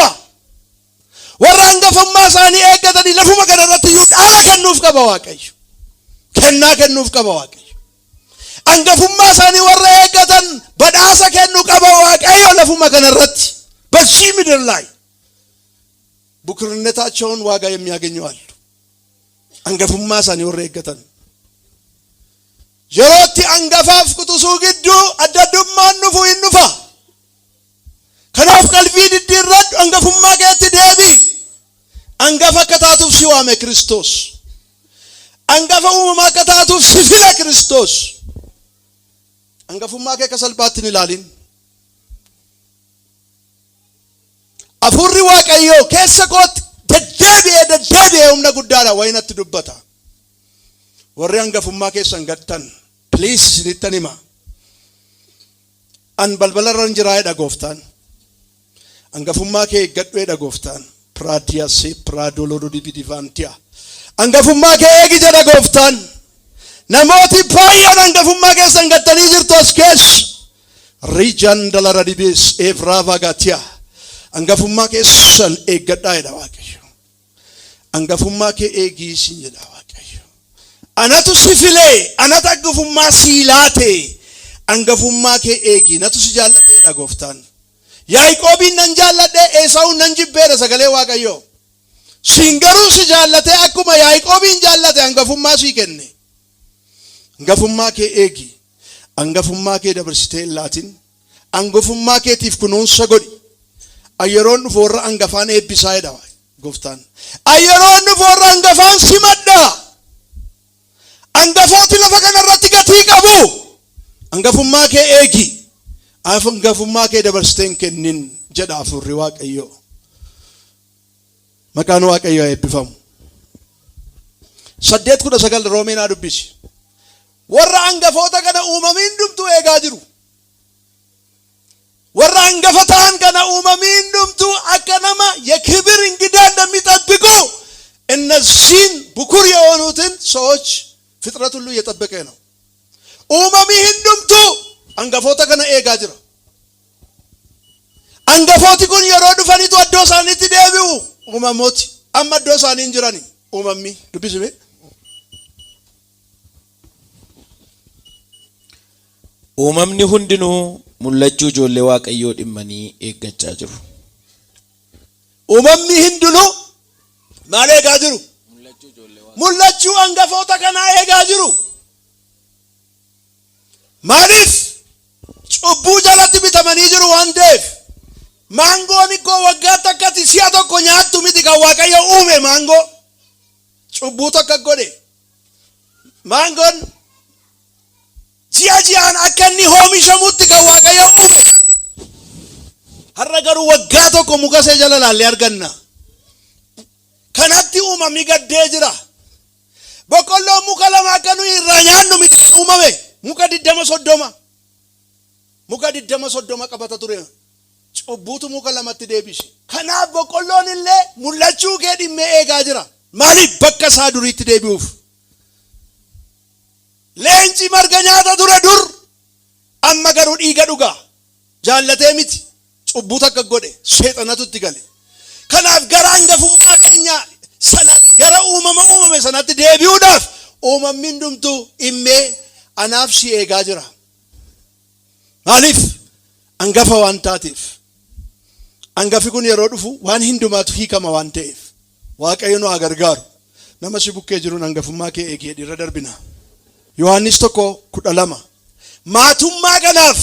ወራ አንገፉማ ሳኒ ኤገተዲ ለፉማ ገደረት ይውዳ ከኑፍ ከበዋቀይ ከና ከኑፍ ከበዋቀይ አንገፉማ ሳኒ ወራ ኤገተን በዳሰ ከኑ ከበዋቀይ ለፉማ ገነረት በዚህ ምድር ላይ ቡክርነታቸውን ዋጋ የሚያገኙ አሉ። አንገፉማ ሳኒ ወራ ኤገተን የሮቲ አንገፋፍ ቁጡሱ ግዱ አደዱማ ኑፉ ይኑፋ ከናፍ ቀልቢ ድድረድ አንገፉማ ገት ደቢ አንገፋ ከታቱፍ ሲዋመ ክርስቶስ አንገፋው ማከታቱፍ ሲፊለ ክርስቶስ አንገፉማ ከሰልባትን ይላልን አፉሪ ዋቀዮ ከሰቆት ደደቤ ኡምነ ጉዳላ ወይነት ዱበታ ወሪ አንገፉማ ከሰንገተን ፕሊስ ሲተኒማ አን በልበለረን ጅራይ ዳጎፍታን አንገፉማ ከገዱ ዳጎፍታን ፕራዲያሴ ፕራዶሎዶ ዲቪዲቫንቲያ አንገፉማ ከኤጊ ዳጎፍታን ነሞቲ ፓያን አንገፉማ ከሰንገተኒ ጅርቶስ ከስ ሪጃን ደላራዲቤስ ኤቭራቫጋቲያ አንገፉማ ከሰን ኤገዳ ይዳዋቀዩ አንገፉማ ከኤጊ ሲንጀዳ አናቱ ሲፊሌ አናታ አንገፉማ ሲላቴ አንገፉማ ከኤጊ ነቱ ሲጃለቴ ዳጎፍታን ያዕቆብን ነንጃለደ ኤሳው ነንጅቤረ ሰገሌ ዋቀዮ ሲንገሩ ሲጃለቴ አኩማ ያዕቆብን ጃለቴ አንገፉማ ሲከነ አንገፉማ ከኤጊ አንገፉማ ከደብርስቴ ላቲን አንገፉማ ከቲፍ ኩኑን ሰጎዲ አየሮን ፎራ አንገፋን ኤቢሳይዳ ጎፍታን አየሮን ፎራ አንገፋን ሲመዳ አንገፎት ለፈከነረት ገቲ ቀቡ አንገፉማ ከኤጊ አንገፉማ ከደበርስተን ከኒን ጀዳፉ ሪዋቀዮ መካኑ ዋቀዮ አይብፈም ሰደት ኩደ ሰገል ሮሜና ዱቢስ ወራ አንገፎታ ከነ ኡመሚን ዱምቱ ኤጋጅሩ ወራ አንገፈታን ከነ ኡመሚን ዱምቱ አከነማ የክብር እንግዳ እንደሚጠብቁ እነዚህን ብኩር የሆኑትን ሰዎች ፍጥረት ሁሉ እየጠበቀ ነው። ኡመሚ ህንዱምቱ አንገፎታ ከነ ኤጋጅራ አንገፎቲ ኩን የሮዱ ፈኒቱ አዶሳኒት ደቢው ኡመሞቲ አማ አዶሳኒ እንጅራኒ ኡመሚ ዱቢስቤ
ኡመምኒ ሁንድኑ ሙለቹ ጆሌ ዋቀዮ ዲመኒ ኤገቻ ጅሩ
ኡመሚ ህንዱኑ ማለ ኤጋጅሩ ሙለቹ አንገፎታ ከና ኤጋጅሩ ማሊፍ ጩቡ ጀለቲ nutti bitamanii jiru waan ta'eef maangoon ikkoo waggaa takkatti si'a tokko nyaattu miti kan Waaqayyo uume maangoo cubbuu tokko godhe maangoon ji'aan akka inni oomishamutti kan Waaqayyo uume har'a garuu waggaa tokko muka see jala laallee arganna kanatti uumamni gaddee jira boqqolloo muka lama akka nuyi irraa nyaannu miti kan uumame muka 20 muka 20 qabata ture cubbuutu muka lamatti deebise kanaaf boqqolloon illee mul'achuu kee dhimmee eegaa jira maaliif bakka isaa duriitti deebi'uuf leenci marga nyaata ture dur amma garuu dhiiga dhugaa jaallatee miti cubbuu takka godhe seexanatu itti gale kanaaf gara hangafummaa keenya sana gara uumame sanatti deebi'uudhaaf uumamni hundumtuu dhimmee anaaf si eegaa jira maaliif hangafa waan taateef hangafi kun yeroo dhufu waan hundumaatu hiikama waan ta'eef Waaqayyo nu haa gargaaru nama si bukkee jiruun hangafummaa kee eegee irra darbina Yohaannis 1:12 maatummaa kanaaf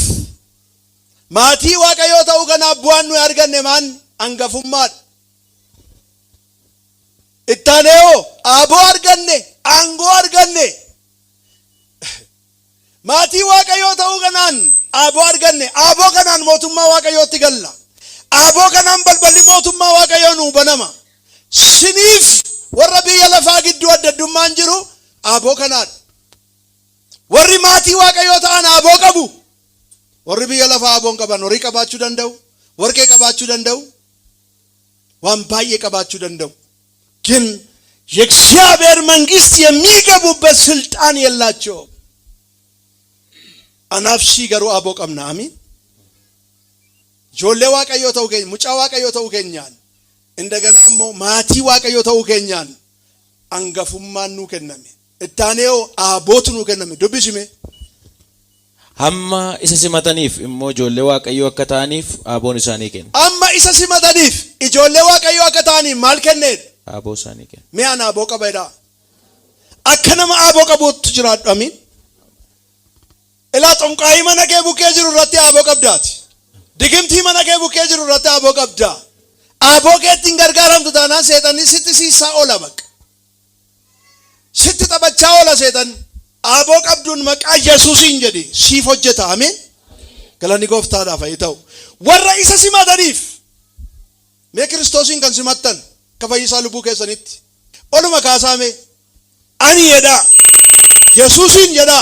maatii Waaqayyoo ta'uu kanaaf bu'aan nuyi arganne maan hangafummaadha ittaanee aaboo arganne aangoo arganne maatii Waaqayyoo ta'uu kanaan aaboo arganne aaboo kanaan mootummaa Waaqayyootti galla aaboo kanaan balballi mootummaa Waaqayyoo nuu banama siniif warra biyya lafaa gidduu adda addummaan jiru aaboo kanaan warri maatii Waaqayyoo ta'an aaboo qabu warri biyya lafaa aaboon qaban horii qabaachuu danda'u warqee qabaachuu danda'u waan baay'ee qabaachuu danda'u ግን የእግዚአብሔር መንግስት የሚገቡበት ስልጣን የላቸውም አናፍሲ ገሩ አቦ ቀምና አሚን ጆሌ Waaqayyo ta'uu keenya mucaa Waaqayyo ta'uu keenyaan እንደገና ሞ ማቲ Waaqayyo ta'uu keenyaan angafummaan nu kenname ittaanee aabotu nu kenname dubbisime
hamma isa simataniif immoo ijoollee Waaqayyoo akka ta'aniif aaboon isaanii kenna
amma isa simataniif ijoollee Waaqayyoo akka ta'aniif maal kennee
aaboo isaanii kenna
mee ana aaboo qabeedha akka nama aaboo qabuutu jiraadhu amiin ilaa xonqaayii mana kee bukkee jiru irratti aaboo qabdaati digimtii mana kee bukkee jiru irratti aaboo qabdaa aaboo keettiin gargaaramtu taanaan seexanni sitti siisaa oola bakka sitti taphachaa oola seexanni aaboo qabduun maqaa Yesuusiin jedhi siif hojjeta amiin galanni gooftaadhaaf haa ta'u warra isa simataniif mee Kiristoosiin kan simattan kafayyisaa lubbuu keessanitti oluma kaasaame ani jedha Yesuusiin jedha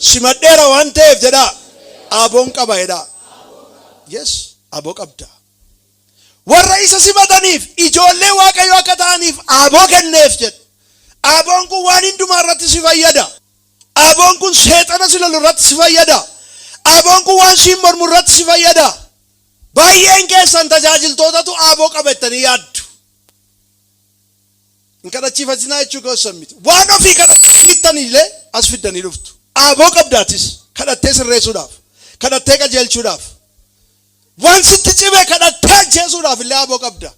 simadheera waan ta'eef jedha aaboon qaba jedha yes aaboo qabda warra isa simataniif ijoollee Waaqayyoo akka ta'aniif aaboo kenneef jedha aaboon kun waan hundumaa irratti si fayyada aaboon kun seexana si lolu irratti si fayyada aaboon kun waan siin mormu irratti si fayyada baay'een keessan tajaajiltootatu aaboo qabatanii yaaddu in kadhachiifatinaa jechuu keessan miti waan ofii kadhachiiftaniillee as fiddanii dhuftu aaboo qabdaatis kadhattee sirreessuudhaaf kadhattee qajeelchuudhaaf waan sitti cimee kadhattee ajjeesuudhaaf illee aaboo qabda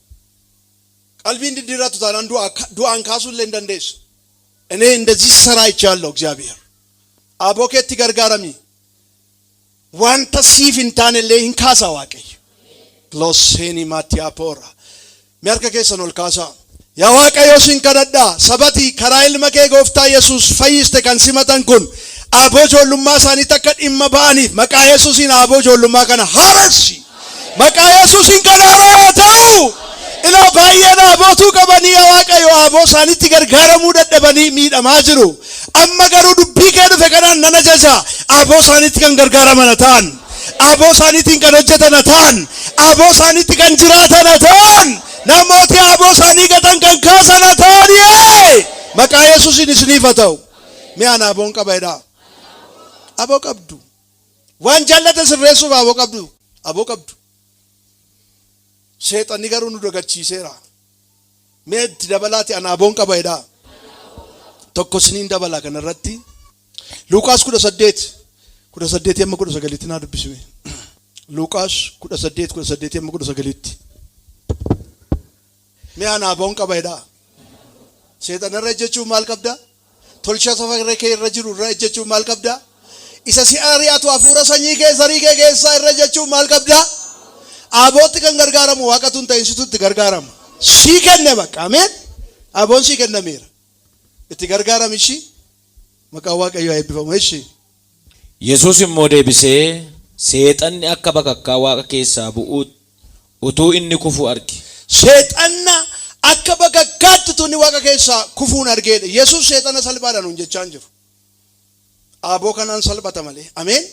qalbiin diddiiratu taanaan du'aan kaasuullee hin dandeessu እኔ እንደዚህ ሰራ ይቻለው እግዚአብሔር አቦ ከቲ ገርጋራሚ ዋንተ ሲፍ እንታነለ እንካሳ ዋቀይ ሎሴኒ ማቲያ ፖራ ሚያርከ ከሰኖል ካሳ ያ ዋቀዮ ሲንከደዳ ሰበቲ ከራይል መኬ ጎፍታ ኢየሱስ ፈይስተ ከን ሲመተን ኩን አቦ ጆሉማ ሳኒ ተከድ ኢመባኒ መቃ ኢየሱስን አቦ ጆሉማ ከነ ሐረሲ መቃ ኢየሱስን ከናራታው ኢላ ባየና ቦቱ ቀበኒ ያ ዋቀዮ አቦ ሳኒ ትገርጋረሙ ደደበኒ ሚደማ ጅሩ አማ ገሩ ዱቢ ከዱ ፈከናን ነነጀጃ አቦ ሳኒ ትገርጋረመነታን አቦ ሳኒ ትንከነጀተነታን አቦ ሳኒ ትገንጅራተነታን namooti aaboo isaanii gatan kan kaasana ta'anii maqaa Yesuusin isiniif haa ta'u mi'aan aaboon qabaadha aaboo qabdu waan jaallate sirreessuuf aaboo qabdu seexanni garuu nu dagachiiseera meetti dabalaati an aaboon qabaadha tokko isiniin dabala kanarratti Luqaas 18 amma 19 naa dubbisime Luqaas 18 amma 19 mi'aan aaboon qabaadha seexana irra ejjechuu maal qabda tolcha safaree kee irra jiru irra ejjechuu maal qabda isa si ari'atu hafuura sanyii kee zarii kee keessaa irra jechuun maal qabda? Abootti kan gargaaramu waaqatu hin ta'in situtti gargaarama. Sii kenne bakka ameen. Aboon sii kennameera. Itti gargaaramishi maqaa Waaqayyoo eebbifamu ishi.
Yesuus immoo deebisee seexanni akka bakakkaa waaqa keessaa bu'u utuu inni kufu arge.
Seexanna akka bakakkaatti tuni waaqa keessaa kufuun argeedha. Yesuus seexana salphaadhaan hin jechaan jiru. Aboo kanaan salphata malee. Ameen.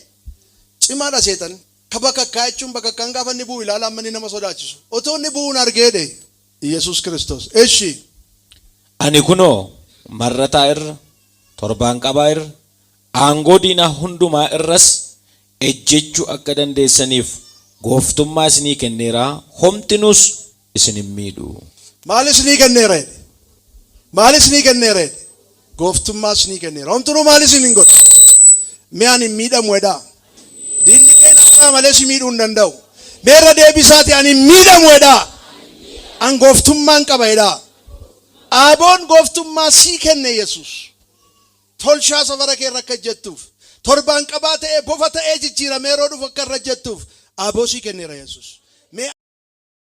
Cimaadha seexan. Ka bakakkaa jechuun bakakkaan gaafa inni bu'u ilaala amma inni nama sodaachisu. Otoo inni bu'uun argeedha. Yesuus Kiristoos. Eshi.
Ani kunoo marrataa irra torbaan qabaa irra aangoo diinaa hundumaa irras ejjechuu akka dandeessaniif gooftummaa isinii kenneera. Homtinus isin hin miidhu.
Maal isinii kenneera? Maal isinii kenneera? Gooftummaa isinii kenneera. Homtinuu maal isin hin godhu? Mi'aan hin miidhamu edha. Diinni keenyaa malee si miidhuu hin danda'u. Meerra deebisaati ani hin miidhamu edha. An gooftummaan qaba edha. Aboon gooftummaa sii kenne Yesuus. Tolshaa safara kee irra akka jettuuf. Torbaan qabaa ta'ee bofa ta'ee jijjiiramee yeroo dhufu akka irra jettuuf. Aboo sii kenneera Yesuus.